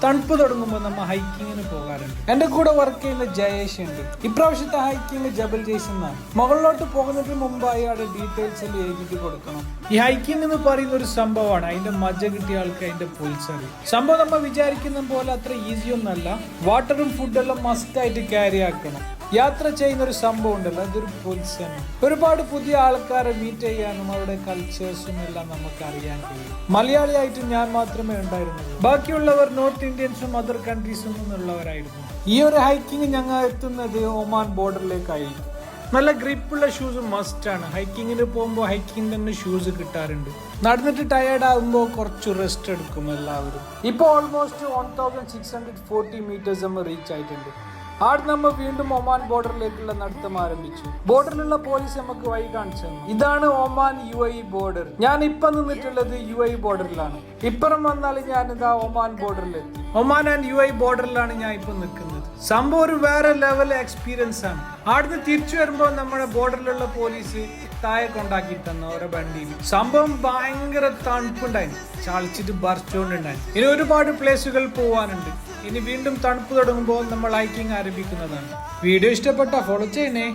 തണുപ്പ് തുടങ്ങുമ്പോൾ നമ്മൾ ഹൈക്കിങ്ങിന് പോകാറുണ്ട്. എന്റെ കൂടെ വർക്ക് ചെയ്യുന്ന ജയേഷ് ഉണ്ട്. ഇപ്രാവശ്യത്തെ ഹൈക്കിങ് ജബൽ ജയ്സ് എന്നാണ്. മുകളിലോട്ട് പോകുന്നതിന് മുമ്പായി അവിടെ ഡീറ്റെയിൽസ് എല്ലാം എഴുതി കൊടുക്കണം. ഈ ഹൈക്കിംഗ് എന്ന് പറയുന്ന ഒരു സംഭവമാണ്. അതിന്റെ മജ കിട്ടിയ ആൾക്ക് അതിന്റെ പുൽസറി. സംഭവം നമ്മൾ വിചാരിക്കുന്ന പോലെ അത്ര ഈസി ഒന്നല്ല. വാട്ടറും ഫുഡെല്ലാം മസ്റ്റ് ആയിട്ട് ക്യാരി ആക്കണം. യാത്ര ചെയ്യുന്ന ഒരു സംഭവം ഉണ്ടല്ലോ, അതൊരു പുൽസണ്. ഒരുപാട് പുതിയ ആൾക്കാരെ മീറ്റ് ചെയ്യാനും അവരുടെ കൾച്ചേഴ്സും എല്ലാം നമുക്ക് അറിയാൻ കഴിയും. മലയാളിയായിട്ട് ഞാൻ മാത്രമേ ഉണ്ടായിരുന്നുള്ളൂ. ബാക്കിയുള്ളവർ നോർത്ത് ഇന്ത്യൻസും അതർ കൺട്രീസും നിന്നുള്ളവരായിരുന്നു. ഈ ഒരു ഹൈക്കിംഗ് ഞങ്ങൾ എത്തുന്നത് ഒമാൻ ബോർഡറിലേക്കായിരിക്കും. നല്ല ഗ്രിപ്പുള്ള ഷൂസ് മസ്റ്റ് ആണ്. ഹൈക്കിങ്ങിന് പോകുമ്പോൾ ഹൈക്കിംഗ് തന്നെ ഷൂസ് കിട്ടാറുണ്ട്. നടന്നിട്ട് ടയേർഡ് ആകുമ്പോൾ കുറച്ച് റെസ്റ്റ് എടുക്കും എല്ലാവരും. ഇപ്പോൾ ഓൾമോസ്റ്റ് 1640 മീറ്റേഴ്സ് നമ്മൾ റീച്ച് ആയിട്ടുണ്ട്. ആട് നമ്മൾ വീണ്ടും ഒമാൻ ബോർഡറിലേക്കുള്ള നടത്തം ആരംഭിച്ചു. ബോർഡറിലുള്ള പോലീസ് നമുക്ക് വഴി കാണിച്ചു തന്നു. ഇതാണ് ഒമാൻ UAE ബോർഡർ. ഞാൻ ഇപ്പൊ നിന്നിട്ടുള്ളത് UAE ബോർഡറിലാണ്. ഇപ്പുറം വന്നാൽ ഞാൻ ഇതാ ഒമാൻ ബോർഡറിലെത്തി. ഒമാൻ ആൻഡ് UAE ബോർഡറിലാണ് ഞാൻ ഇപ്പൊ നിൽക്കുന്നത്. സംഭവം ഒരു വേറെ ലെവൽ എക്സ്പീരിയൻസ് ആണ്. ആടുന്ന് തിരിച്ചു വരുമ്പോൾ നമ്മുടെ ബോർഡറിലുള്ള പോലീസ് താഴെ കൊണ്ടാക്കി തന്ന ഓരോ വണ്ടിയിൽ. സംഭവം ഭയങ്കര തണുപ്പുണ്ടായി, ചാളിച്ചിട്ട് ബർച്ചോണ്ടുണ്ടായി. ഇനി ഒരുപാട് പ്ലേസുകൾ പോവാനുണ്ട്. ഇനി വീണ്ടും തണുപ്പ് തുടങ്ങുമ്പോൾ നമ്മൾ ഹൈക്കിംഗ് ആരംഭിക്കുന്നതാണ്. വീഡിയോ ഇഷ്ടപ്പെട്ട ഫോളോ ചെയ്യണേ.